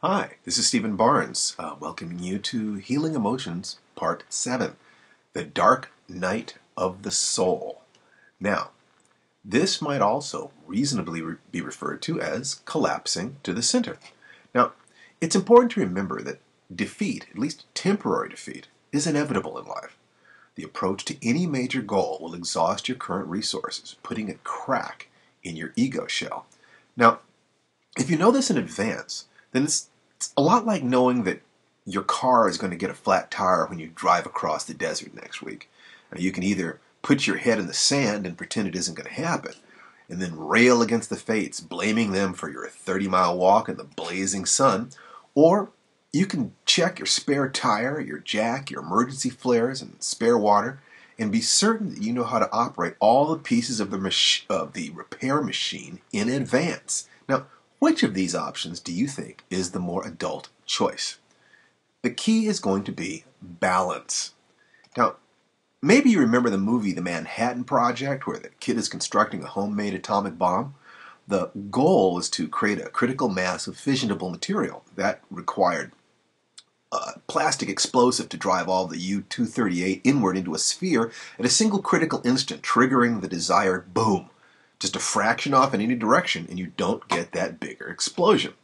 Hi, this is Stephen Barnes, welcoming you to Healing Emotions, Part 7, The Dark Night of the Soul. Now, this might also reasonably be referred to as collapsing to the center. Now, it's important to remember that defeat, at least temporary defeat, is inevitable in life. The approach to any major goal will exhaust your current resources, putting a crack in your ego shell. Now, if you know this in advance, then it's a lot like knowing that your car is going to get a flat tire when you drive across the desert next week. Now, you can either put your head in the sand and pretend it isn't going to happen, and then rail against the fates, blaming them for your 30-mile walk in the blazing sun, or you can check your spare tire, your jack, your emergency flares, and spare water, and be certain that you know how to operate all the pieces of the repair machine in advance. Now, which of these options do you think is the more adult choice? The key is going to be balance. Now, maybe you remember the movie The Manhattan Project, where the kid is constructing a homemade atomic bomb. The goal is to create a critical mass of fissionable material that required a plastic explosive to drive all the U-238 inward into a sphere at a single critical instant, triggering the desired boom. Just a fraction off in any direction, and you don't get that bigger explosion.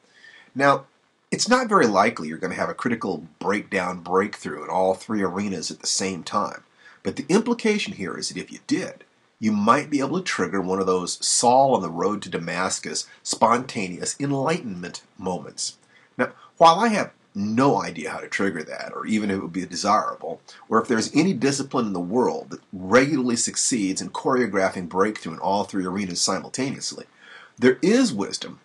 Now, it's not very likely you're going to have a critical breakthrough in all three arenas at the same time. But the implication here is that if you did, you might be able to trigger one of those Saul on the road to Damascus spontaneous enlightenment moments. Now, while I have no idea how to trigger that, or even if it would be desirable, or if there's any discipline in the world that regularly succeeds in choreographing breakthrough in all three arenas simultaneously, there is wisdom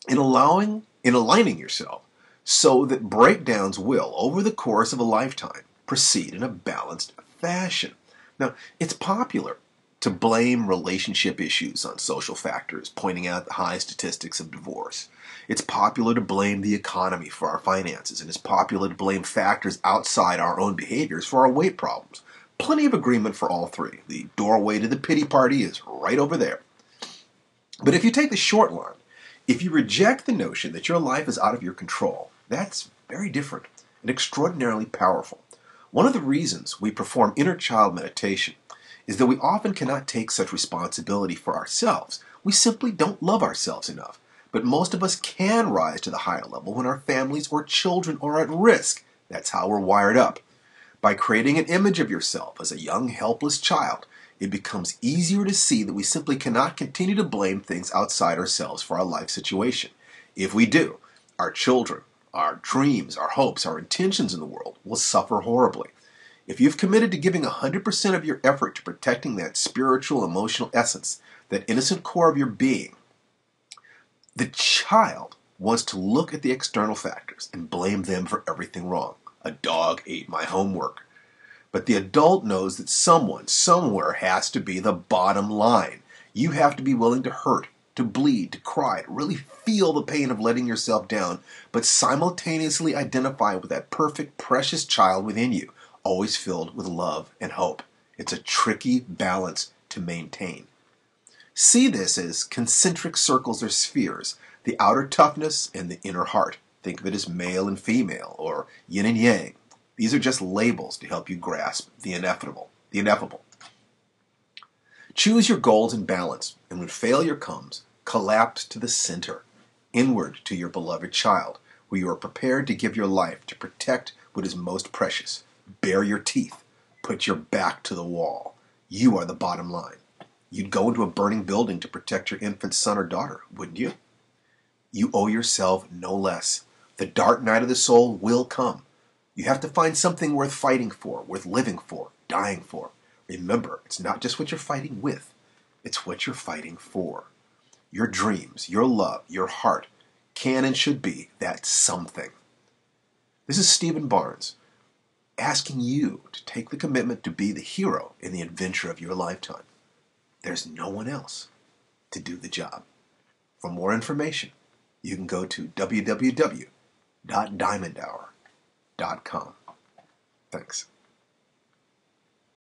in aligning yourself so that breakdowns will, over the course of a lifetime, proceed in a balanced fashion. Now, it's popular to blame relationship issues on social factors, pointing out the high statistics of divorce. It's popular to blame the economy for our finances, and it's popular to blame factors outside our own behaviors for our weight problems. Plenty of agreement for all three. The doorway to the pity party is right over there. But if you take the short line, if you reject the notion that your life is out of your control, that's very different and extraordinarily powerful. One of the reasons we perform inner child meditation is that we often cannot take such responsibility for ourselves. We simply don't love ourselves enough. But most of us can rise to the higher level when our families or children are at risk. That's how we're wired up. By creating an image of yourself as a young, helpless child, it becomes easier to see that we simply cannot continue to blame things outside ourselves for our life situation. If we do, our children, our dreams, our hopes, our intentions in the world will suffer horribly. If you've committed to giving 100% of your effort to protecting that spiritual, emotional essence, that innocent core of your being, the child wants to look at the external factors and blame them for everything wrong. A dog ate my homework. But the adult knows that someone, somewhere has to be the bottom line. You have to be willing to hurt, to bleed, to cry, to really feel the pain of letting yourself down, but simultaneously identify with that perfect, precious child within you, always filled with love and hope. It's a tricky balance to maintain. See this as concentric circles or spheres, the outer toughness and the inner heart. Think of it as male and female, or yin and yang. These are just labels to help you grasp the ineffable. Choose your goals in balance, and when failure comes, collapse to the center, inward to your beloved child, where you are prepared to give your life to protect what is most precious. Bare your teeth. Put your back to the wall. You are the bottom line. You'd go into a burning building to protect your infant son or daughter, wouldn't you? You owe yourself no less. The dark night of the soul will come. You have to find something worth fighting for, worth living for, dying for. Remember, it's not just what you're fighting with, it's what you're fighting for. Your dreams, your love, your heart can and should be that something. This is Stephen Barnes, asking you to take the commitment to be the hero in the adventure of your lifetime. There's no one else to do the job. For more information, you can go to www.diamondhour.com. Thanks.